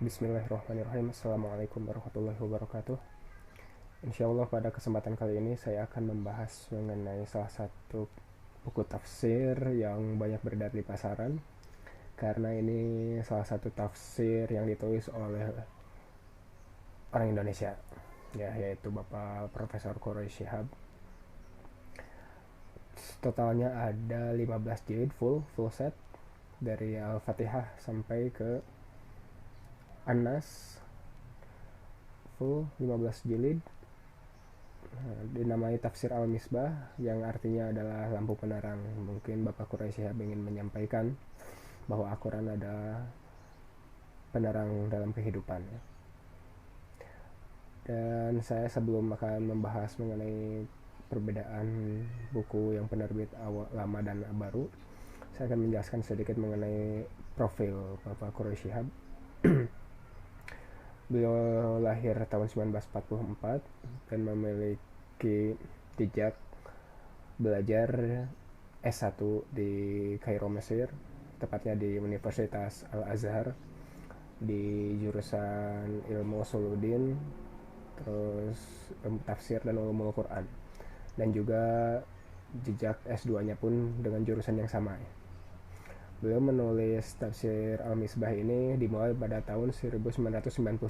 Bismillahirrahmanirrahim. Assalamualaikum warahmatullahi wabarakatuh. Insya Allah pada kesempatan kali ini saya akan membahas mengenai salah satu buku tafsir yang banyak beredar di pasaran. Karena ini salah satu tafsir yang ditulis oleh orang Indonesia, yaitu Bapak Profesor Quraish Shihab. Totalnya ada 15 jilid full set dari Al-Fatihah sampai ke An-Nas, full 15 jilid. Dinamai Tafsir Al-Misbah, yang artinya adalah lampu penerang. Mungkin Bapak Quraish Shihab ingin menyampaikan bahwa Al-Quran adalah penerang dalam kehidupan. Dan saya sebelum akan membahas mengenai perbedaan buku yang penerbit lama dan baru, saya akan menjelaskan sedikit mengenai profil Bapak Quraish Shihab. Beliau lahir tahun 1944 dan memiliki jejak belajar S1 di Kairo, Mesir, tepatnya di Universitas Al-Azhar di jurusan Ilmu Usuluddin, terus tafsir dan ulumul Quran, dan juga jejak S2-nya pun dengan jurusan yang sama. Beliau menulis tafsir Al-Misbah ini dimulai pada tahun 1999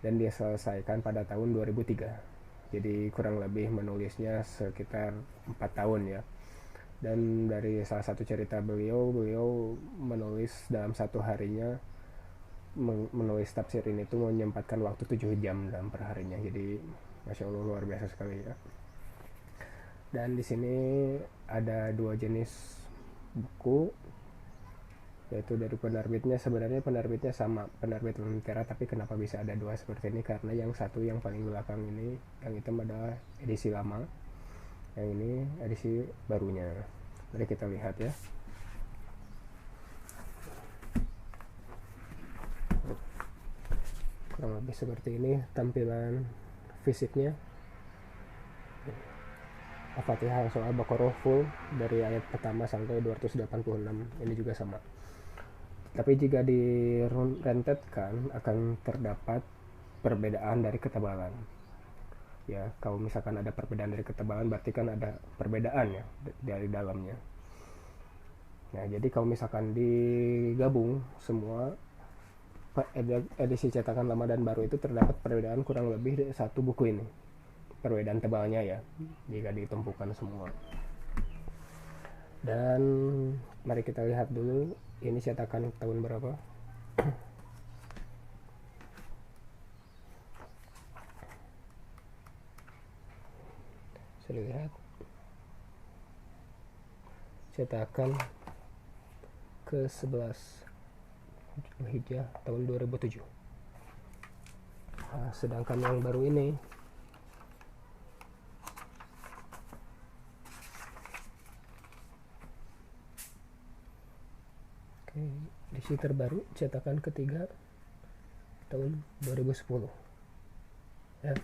dan diselesaikan pada tahun 2003. Jadi kurang lebih menulisnya sekitar 4 tahun ya. Dan dari salah satu cerita beliau menulis dalam satu harinya, menulis tafsir ini tuh menyempatkan waktu 7 jam dalam perharinya. Jadi Masya Allah, luar biasa sekali ya. Dan di sini ada dua jenis buku, yaitu dari penerbitnya. Sebenarnya penerbitnya sama, penerbit Lentera, tapi kenapa bisa ada dua seperti ini? Karena yang satu yang paling belakang ini, yang hitam adalah edisi lama, yang ini edisi barunya. Mari kita lihat ya. Kurang lebih seperti ini tampilan fisiknya. Al-Fatihah soal Baqarah full dari ayat pertama sampai 286. Ini juga sama. Tapi jika direntetkan akan terdapat perbedaan dari ketebalan. Ya, kalau misalkan ada perbedaan dari ketebalan berarti kan ada perbedaan ya dari dalamnya. Nah, jadi kalau misalkan digabung semua edisi cetakan lama dan baru itu terdapat perbedaan kurang lebih dari satu buku ini. Perbedaan tebalnya ya jika ditumpukan semua. Dan mari kita lihat dulu ini cetakan tahun berapa. Saya lihat cetakan ke-11 Hijjah tahun 2007. Sedangkan yang baru ini edisi terbaru cetakan ketiga tahun 2010 ya.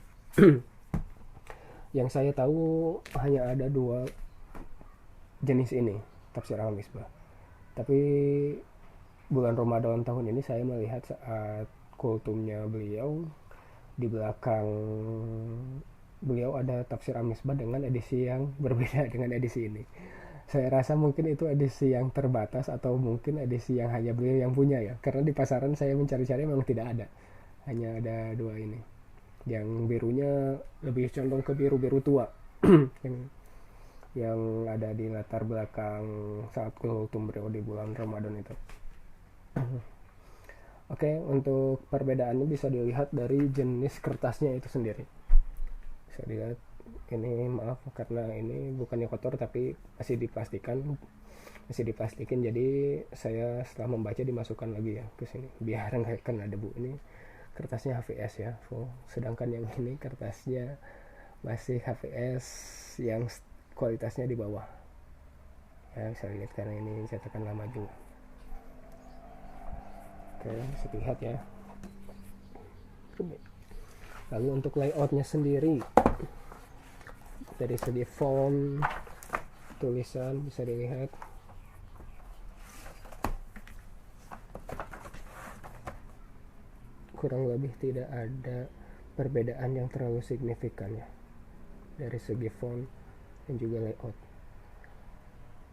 Yang saya tahu hanya ada dua jenis ini tafsir Al-Misbah, tapi bulan Ramadan tahun ini saya melihat saat kultumnya beliau, di belakang beliau ada tafsir Al-Misbah dengan edisi yang berbeda dengan edisi ini. Saya rasa mungkin itu edisi yang terbatas atau mungkin edisi yang hanya beliau yang punya ya, karena di pasaran saya mencari-cari memang tidak ada, hanya ada dua ini. Yang birunya lebih condong ke biru-biru tua yang ada di latar belakang saat kultum beliau di bulan Ramadan itu. Oke, untuk perbedaannya bisa dilihat dari jenis kertasnya itu sendiri. Bisa dilihat ini, maaf karena ini bukannya kotor tapi masih diplastikin, jadi saya setelah membaca dimasukkan lagi ya ke sini biar nggak kena debu. Ini kertasnya HVS ya full, sedangkan yang ini kertasnya masih HVS yang kualitasnya di bawah ya, bisa lihat karena ini cetakan lama juga. Oke, bisa dilihat ya. Lalu untuk layoutnya sendiri, dari segi font, tulisan bisa dilihat kurang lebih tidak ada perbedaan yang terlalu signifikan ya dari segi font dan juga layout.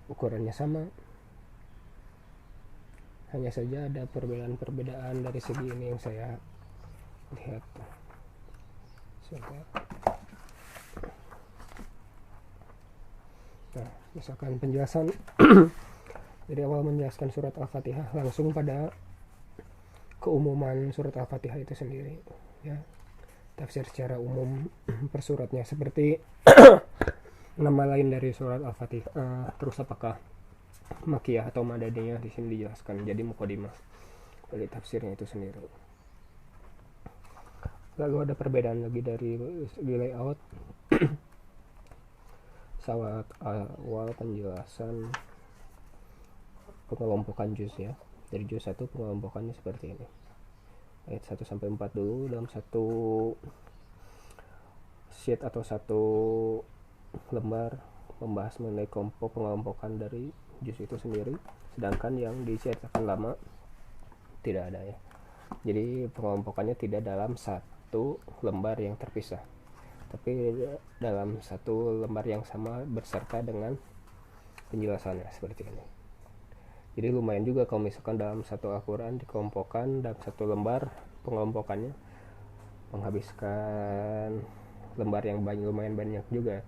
Ukurannya sama, hanya saja ada perbedaan-perbedaan dari segi ini yang saya lihat. Nah, misalkan penjelasan dari awal menjelaskan surat Al-Fatihah, langsung pada keumuman surat Al-Fatihah itu sendiri ya, tafsir secara umum per suratnya seperti nama lain dari surat Al-Fatihah. Terus apakah Makiyah atau Madaniyah di sini dijelaskan, jadi muqaddimah dari tafsirnya itu sendiri. Lalu ada perbedaan lagi dari segi layout. Saat awal penjelasan pengelompokan juz ya, dari juz 1 pengelompokannya seperti ini, ayat 1 sampai 4 dulu dalam satu sheet atau satu lembar membahas mengenai kelompok pengelompokan dari juz itu sendiri, sedangkan yang diceritakan lama tidak ada ya, jadi pengelompokannya tidak dalam satu lembar yang terpisah, tapi dalam satu lembar yang sama beserta dengan penjelasannya seperti ini. Jadi lumayan juga kalau misalkan dalam satu Al-Quran dikelompokkan dalam satu lembar, pengelompokannya menghabiskan lembar yang lumayan banyak juga.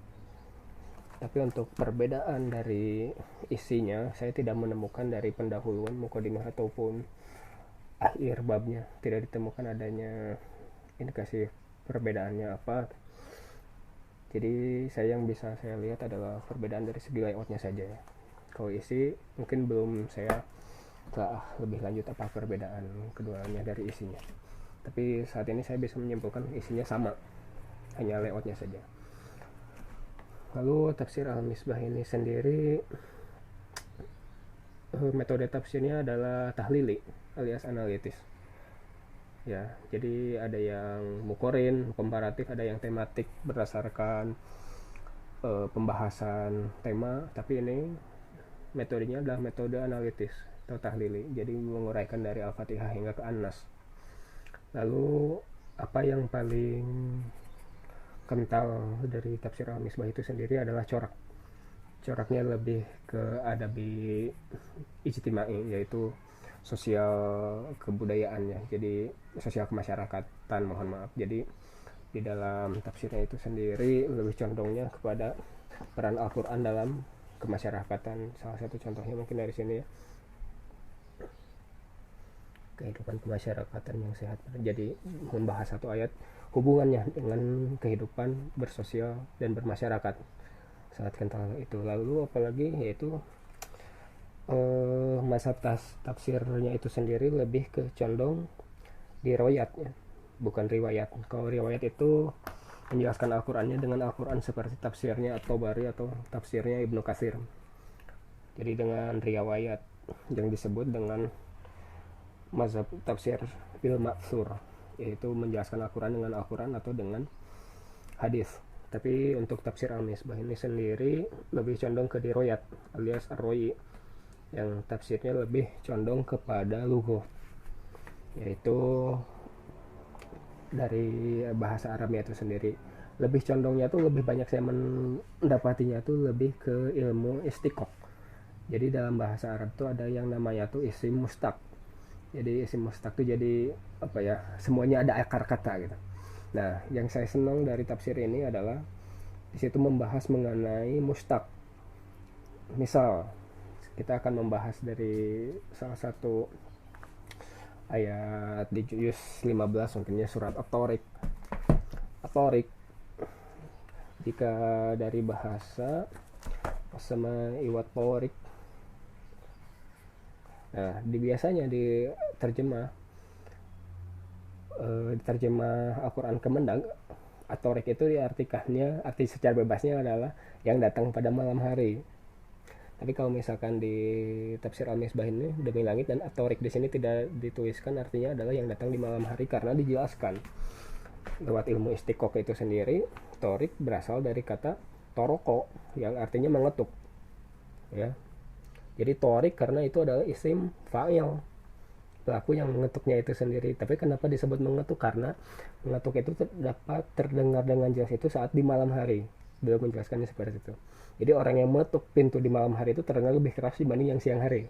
Tapi untuk perbedaan dari isinya, saya tidak menemukan dari pendahuluan muqaddimah ataupun akhir babnya, tidak ditemukan adanya indikasi perbedaannya apa. Jadi yang bisa saya lihat adalah perbedaan dari segi layoutnya saja ya. Kalau isi mungkin belum saya telah lebih lanjut apa perbedaan keduanya dari isinya. Tapi saat ini saya bisa menyimpulkan isinya sama, hanya layoutnya saja. Lalu tafsir Al-Misbah ini sendiri, metode tafsirnya adalah tahlili alias analitis. Ya, jadi ada yang mukorin, komparatif, ada yang tematik berdasarkan pembahasan tema, tapi ini metodenya adalah metode analitis atau tahlili, jadi menguraikan dari Al-Fatihah hingga ke An-Nas. Lalu apa yang paling kental dari tafsir Al-Misbah itu sendiri adalah coraknya lebih ke adabi ijtimai, yaitu sosial kebudayaannya, jadi sosial kemasyarakatan, mohon maaf. Jadi di dalam tafsirnya itu sendiri lebih condongnya kepada peran Al-Quran dalam kemasyarakatan. Salah satu contohnya mungkin dari sini ya, kehidupan kemasyarakatan yang sehat. Jadi membahas satu ayat hubungannya dengan kehidupan bersosial dan bermasyarakat, sangat kental itu. Lalu apalagi yaitu masa tafsirnya itu sendiri lebih ke condong di riwayatnya, bukan riwayat. Kalau riwayat itu menjelaskan Al-Qurannya dengan Al-Quran seperti tafsirnya At-Tabari atau tafsirnya Ibnu Katsir. Jadi dengan riwayat yang disebut dengan mazhab tafsir bil ma'thur, yaitu menjelaskan Al-Quran dengan Al-Quran atau dengan hadis. Tapi untuk tafsir Al-Misbah ini sendiri lebih condong ke riwayat alias ar-rawi, yang tafsirnya lebih condong kepada lughah, yaitu dari bahasa Arabnya itu sendiri. Lebih condongnya tuh, lebih banyak saya mendapatinya tuh lebih ke ilmu istiqoq. Jadi dalam bahasa Arab tuh ada yang namanya tuh isim mustaq. Jadi isim mustaq tuh jadi apa ya, semuanya ada akar kata gitu. Nah, yang saya senang dari tafsir ini adalah di situ membahas mengenai mustaq. Misal kita akan membahas dari salah satu ayat di juz 15 mungkinnya surat At-Tariq. Jika dari bahasa sama iwat Tariq, nah biasanya diterjemah Al-Quran Kemendag, At-Tariq itu diartikannya, arti secara bebasnya adalah yang datang pada malam hari. Tapi kalau misalkan di tafsir Al-Misbah ini demi langit, dan At-Tariq di sini tidak dituliskan artinya adalah yang datang di malam hari, karena dijelaskan lewat ilmu istiqoq itu sendiri. Tariq berasal dari kata toroko yang artinya mengetuk ya. Jadi Tariq karena itu adalah isim fa'il, pelaku yang mengetuknya itu sendiri. Tapi kenapa disebut mengetuk? Karena mengetuk itu dapat terdengar dengan jelas itu saat di malam hari. Beliau menjelaskannya seperti itu. Jadi orang yang mengetuk pintu di malam hari itu terdengar lebih keras dibanding yang siang hari.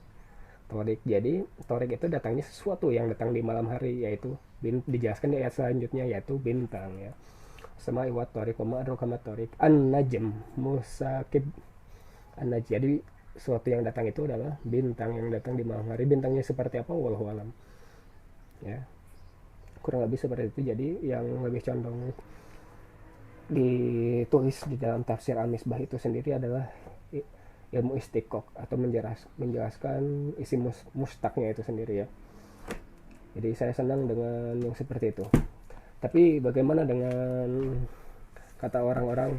Torik. Jadi torik itu datangnya sesuatu yang datang di malam hari, yaitu dijelaskan di ayat selanjutnya, yaitu bintang ya. Sama iwat torik koma adrokama torik an najm musakib an najm. Jadi sesuatu yang datang itu adalah bintang yang datang di malam hari. Bintangnya seperti apa wallahu alam ya, kurang lebih seperti itu. Jadi yang lebih condong ditulis di dalam tafsir Al-Misbah itu sendiri adalah ilmu istiqok atau menjelaskan isi mustaknya itu sendiri ya. Jadi saya senang dengan yang seperti itu. Tapi bagaimana dengan kata orang-orang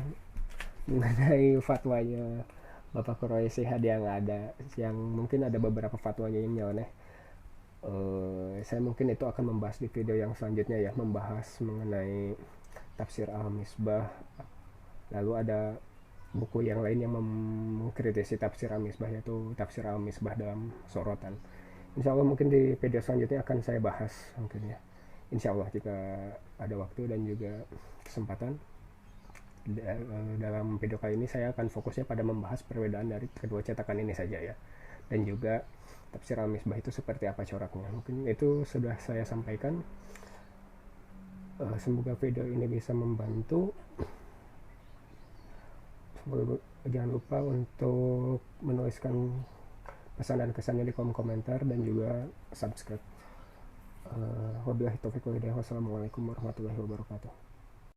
mengenai fatwanya Bapak Quraisy Hadi yang ada, yang mungkin ada beberapa fatwanya yang nyeleneh. Saya mungkin itu akan membahas di video yang selanjutnya ya, membahas mengenai tafsir Al-Misbah. Lalu ada buku yang lain yang mengkritisi tafsir Al-Misbah, yaitu tafsir Al-Misbah dalam sorotan. Insya Allah mungkin di video selanjutnya akan saya bahas mungkin ya. Insya Allah jika ada waktu dan juga kesempatan. Dalam video kali ini saya akan fokusnya pada membahas perbedaan dari kedua cetakan ini saja ya. Dan juga tafsir Al-Misbah itu seperti apa coraknya. Mungkin itu sudah saya sampaikan. Semoga video ini bisa membantu. Jangan lupa untuk menuliskan pesan dan kesannya di kolom komentar dan juga subscribe. Wabillahi taufiq wal hidayah. Wassalamualaikum warahmatullahi wabarakatuh.